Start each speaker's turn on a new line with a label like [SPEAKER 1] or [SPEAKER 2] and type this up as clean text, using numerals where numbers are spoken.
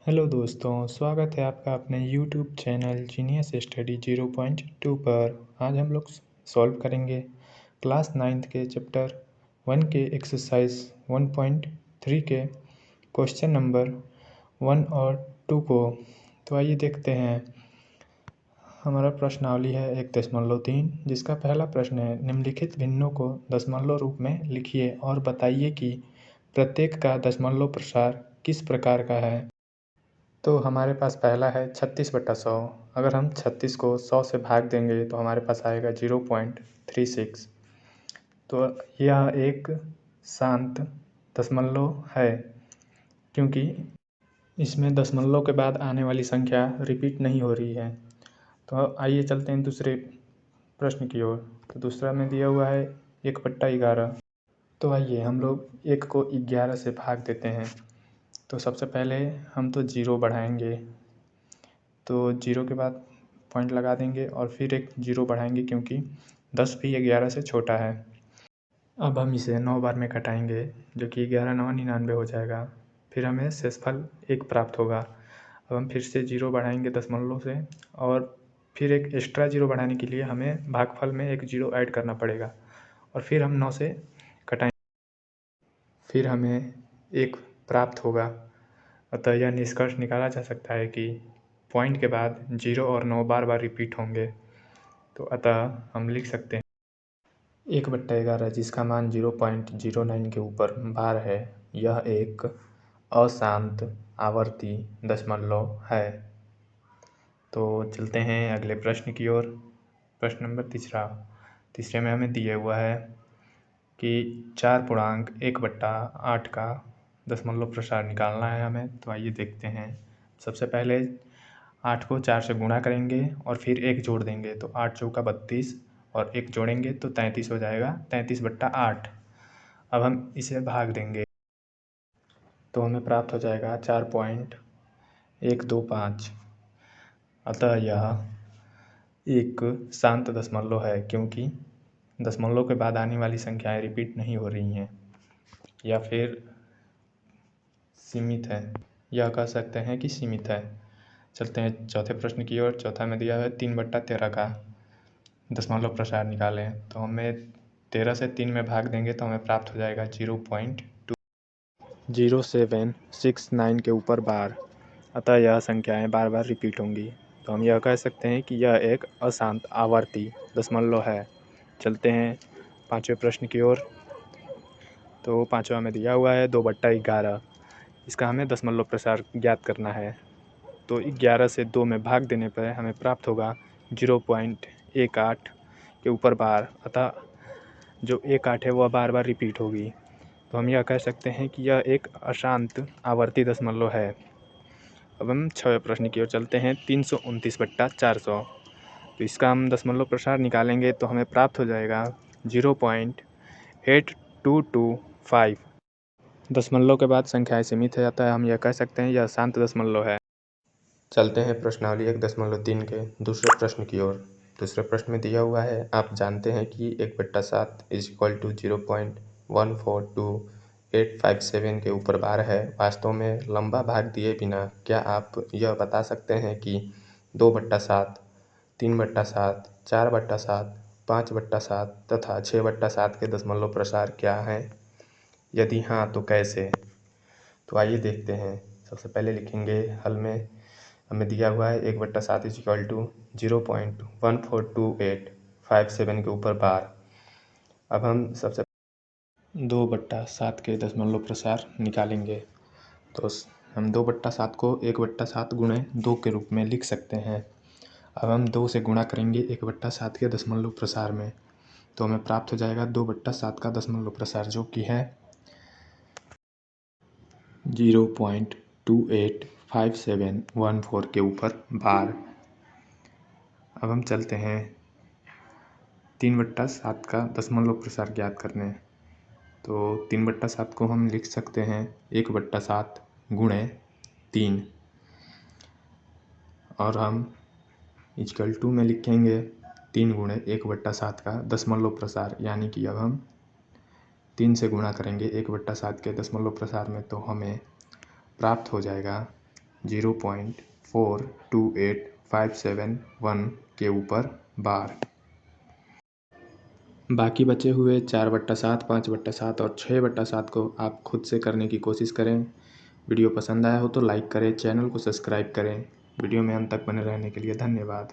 [SPEAKER 1] Hello दोस्तों, स्वागत है आपका अपने यूट्यूब चैनल जीनियस स्टडी 0.2 पर। आज हम लोग सॉल्व करेंगे क्लास 9th के चैप्टर 1 के एक्सरसाइज 1.3 के क्वेश्चन नंबर 1 और 2 को। तो आइए देखते हैं। हमारा प्रश्नावली है 1.3, जिसका पहला प्रश्न है, निम्नलिखित भिन्नों को दशमलव रूप में लिखिए और बताइए कि प्रत्येक का दशमलव प्रसार किस प्रकार का है। तो हमारे पास पहला है 36/100। अगर हम 36 को 100 से भाग देंगे तो हमारे पास आएगा 0.36। तो यह एक शांत दशमलव है, क्योंकि इसमें दशमलव के बाद आने वाली संख्या रिपीट नहीं हो रही है। तो आइए चलते हैं दूसरे प्रश्न की ओर। तो दूसरा में दिया हुआ है 1/11। तो आइए हम लोग 1 को 11 से भाग देते हैं। तो सबसे पहले हम तो 0 बढ़ाएंगे, तो 0 के बाद पॉइंट लगा देंगे और फिर एक 0 बढ़ाएंगे, क्योंकि 10 भी 11 से छोटा है। अब हम इसे 9 बार में घटाएंगे, जो कि 11 9 99 हो जाएगा। फिर हमें शेषफल 1 प्राप्त होगा। अब हम फिर से 0 बढ़ाएंगे दशमलव से, और फिर एक एक्स्ट्रा 0 बढ़ाने के लिए हमें भागफल में एक 0 ऐड करना पड़ेगा, और फिर हम 9 से घटाएंगे, फिर हमें 1 प्राप्त होगा। अतः यह निष्कर्ष निकाला जा सकता है कि पॉइंट के बाद 0 और 9 बार बार रिपीट होंगे। तो अतः हम लिख सकते हैं 1/11, जिसका मान 0.09 के ऊपर बार है, यह एक अशांत आवर्ती दशमलव है। तो चलते हैं अगले प्रश्न की ओर। प्रश्न नंबर तीसरे में हमें दिया हुआ है कि 4.1/8 का दशमलव प्रसार निकालना है हमें। तो आइए देखते हैं। सबसे पहले 8 को 4 से गुणा करेंगे और फिर 1 जोड़ देंगे, तो 8 चौका 32 और 1 जोड़ेंगे तो 33 हो जाएगा, 33/8। अब हम इसे भाग देंगे तो हमें प्राप्त हो जाएगा 4.125। अतः यह एक शांत दशमलव है, क्योंकि दशमलव के बाद आने वाली संख्याएं रिपीट नहीं हो रही हैं, या फिर सीमित है, यह कह सकते हैं कि सीमित है। चलते हैं चौथे प्रश्न की ओर। चौथा में दिया है 3/13 का दशमलव प्रसार निकालें। तो हमें 13 से 3 में भाग देंगे तो हमें प्राप्त हो जाएगा 0.0769 के ऊपर बार। अतः यह संख्याएं बार बार रिपीट होंगी। तो हम यह कह सकते हैं कि यह एक अशांत आवर्ती दशमलव है। चलते हैं पाँचवें प्रश्न की ओर। तो पाँचवा में दिया हुआ है 2/11। इसका हमें दशमलव प्रसार ज्ञात करना है। तो 11 से 2 में भाग देने पर हमें प्राप्त होगा 0.18 के ऊपर बार। अतः जो 18 है वह बार बार रिपीट होगी। तो हम यह कह सकते हैं कि यह एक अशांत आवर्ती दशमलव है। अब हम 6वें प्रश्न की ओर चलते हैं। 329/400। तो इसका हम दशमलव प्रसार निकालेंगे तो हमें प्राप्त हो जाएगा 0.8225। दशमलव के बाद संख्याएं सीमित है, अतः हम यह कह सकते हैं यह शांत दशमलव है। चलते हैं प्रश्नावली 1.3 के दूसरे प्रश्न की ओर। दूसरे प्रश्न में दिया हुआ है, आप जानते हैं कि 1/7 = 0.142857 के ऊपर बार है। वास्तव में लंबा भाग दिए बिना क्या आप यह बता सकते हैं कि 2/7, 3/7, 4/7, 5/7 तथा 6/7 के दशमलव प्रसार क्या हैं? यदि हाँ तो कैसे? तो आइए देखते हैं। सबसे पहले लिखेंगे हल में। हमें दिया हुआ है 1/7 = 0.142857 के ऊपर बार। अब हम सबसे 2/7 के दशमलव प्रसार निकालेंगे। तो हम 2/7 को 1/7 गुणे 2 के रूप में लिख सकते हैं। अब हम 2 से गुणा करेंगे 1/7 के दशमलव प्रसार में, तो हमें प्राप्त हो जाएगा 2/7 का दशमलव प्रसार, जो कि है 0.285714 के ऊपर बार। अब हम चलते हैं 3/7 का दशमलव प्रसार ज्ञात करने। तो 3/7 को हम लिख सकते हैं 1/7 गुणे 3, और हम = में लिखेंगे 3 गुणे 1/7 का दशमलव प्रसार, यानी कि अब हम 3 से गुणा करेंगे 1/7 के दशमलव प्रसार में, तो हमें प्राप्त हो जाएगा 0.428571 के ऊपर बार। बाकी बचे हुए 4/7, 5/7 और 6/7 को आप खुद से करने की कोशिश करें। वीडियो पसंद आया हो तो लाइक करें, चैनल को सब्सक्राइब करें। वीडियो में अंत तक बने रहने के लिए धन्यवाद।